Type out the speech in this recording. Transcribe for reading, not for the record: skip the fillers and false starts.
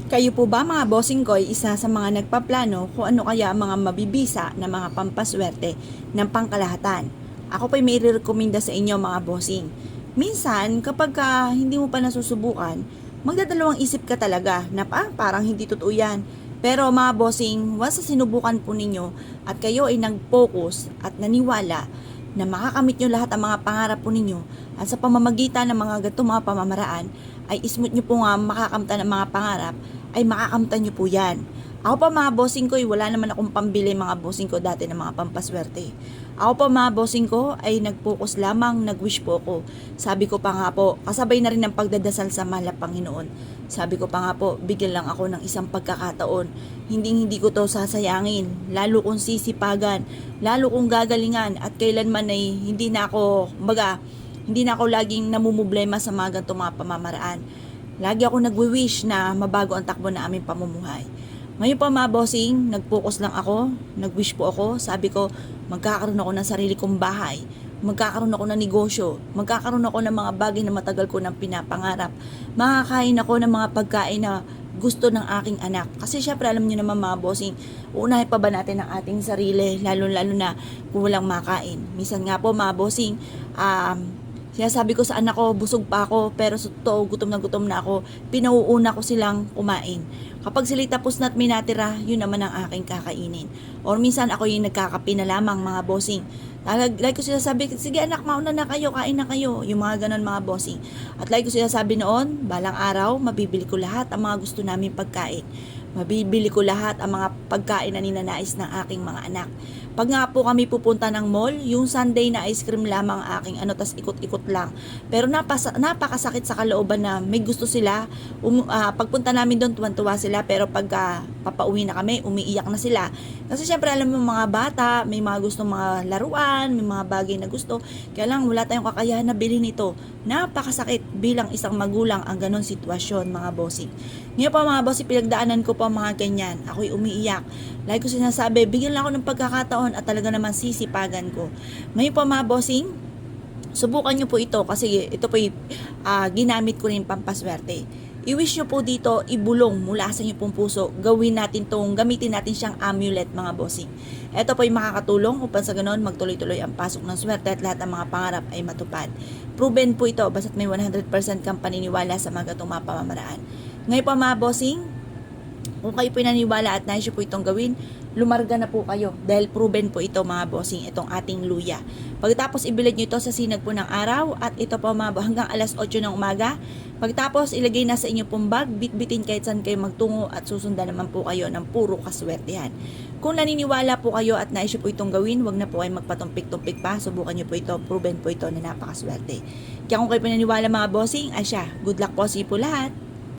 Kayo po ba mga bossing ko ay isa sa mga nagpaplano kung ano kaya ang mga mabibisa na mga pampaswerte ng pangkalahatan? Ako po'y may rekomenda sa inyo mga bossing. Minsan, kapag hindi mo pa nasusubukan, magdadalawang isip ka talaga na parang hindi totoo yan. Pero mga bossing, once na sinubukan po ninyo at kayo ay nag-focus at naniwala na makakamit nyo lahat ang mga pangarap po ninyo at sa pamamagitan ng mga ganitong mga pamamaraan ay smooth nyo po nga makakamtan ng mga pangarap ay makakamtan nyo po yan. Ako pa mga bossing ko, wala naman akong pambili mga bossing ko dati ng mga pampaswerte. Ako pa mga bossing ko ay nag-focus lamang, nag-wish po ako. Sabi ko pa nga po, kasabay na rin ng pagdadasal sa mahal na Panginoon. Sabi ko pa nga po, bigyan lang ako ng isang pagkakataon. Hindi ko to sasayangin, lalo kong sisipagan, lalo kong gagalingan at kailanman ay hindi na ako laging namumblema sa mga ganitong mga pamamaraan. Lagi ako nagwi-wish na mabago ang takbo na aming pamumuhay. Ngayon pa mga bossing, nag-focus lang ako, nag-wish po ako, sabi ko, magkakaroon ako ng sarili kong bahay, magkakaroon ako ng negosyo, magkakaroon ako ng mga bagay na matagal ko nang pinapangarap, makakain ako ng mga pagkain na gusto ng aking anak. Kasi syempre alam niyo naman mga bossing, uunahin pa ba natin ang ating sarili, lalo na kung walang makain. Minsan nga po mga bossing, sinasabi ko sa anak ko, busog pa ako, pero sa totoo, gutom na ako. Pinauuna ko silang kumain. Kapag sila tapos na at may natira, yun naman ang aking kakainin. Or minsan ako yung nagkakape na lamang mga bossing. Like ko sinasabi, sige anak, mauna na kayo, kain na kayo. Yung mga ganon mga bossing. At like ko sinasabi noon, balang araw, mabibili ko lahat ang mga gusto namin pagkain. Mabibili ko lahat ang mga pagkain na ninanais ng aking mga anak. Pag nga po kami pupunta ng mall, yung Sunday na ice cream lamang aking tas ikot-ikot lang. Pero napakasakit sa kalooban na may gusto sila. Pagpunta namin doon, tuwan-tuwa sila. Pero pag papauwi na kami, umiiyak na sila. Kasi syempre alam mo mga bata, may mga gustong mga laruan, may mga bagay na gusto. Kaya lang wala tayong kakayahan na bilhin ito. Napakasakit bilang isang magulang ang ganon sitwasyon mga bossing. Ngayon pa mga bossing, pinagdaanan ko pa mga ganyan. Ako'y umiiyak. Like ko sinasabi, bigyan lang ako ng pagkakataon at talaga naman sisipagan ko. Ngayon pa mga bossing, subukan nyo po ito kasi ito po ginamit ko rin pampaswerte. I-wish nyo po dito, ibulong mula sa inyong pong puso. Gamitin natin siyang amulet mga bossing. Ito po ay makakatulong upang sa ganon magtuloy-tuloy ang pasok ng swerte at lahat ng mga pangarap ay matupad. Proven po ito basta't may 100% kang paniniwala sa mga gatong mga pamamaraan. Ngayon pa mga bossing, kung kayo po naniniwala at nais po itong gawin, lumarga na po kayo dahil proven po ito mga bossing, itong ating luya. Pagkatapos ibilad nyo ito sa sinag po ng araw at ito po mga hanggang alas 8 ng umaga. Pagkatapos ilagay na sa inyo pong bag, bitbitin kahit saan kayo magtungo at susundan naman po kayo ng puro kaswertehan. Kung naniniwala po kayo at nais po itong gawin, wag na po kayo magpatumpik-tumpik pa, subukan nyo po ito, proven po ito na napakaswerte. Kaya kung kayo po naniniwala mga bossing, asya, good luck po sa po lahat.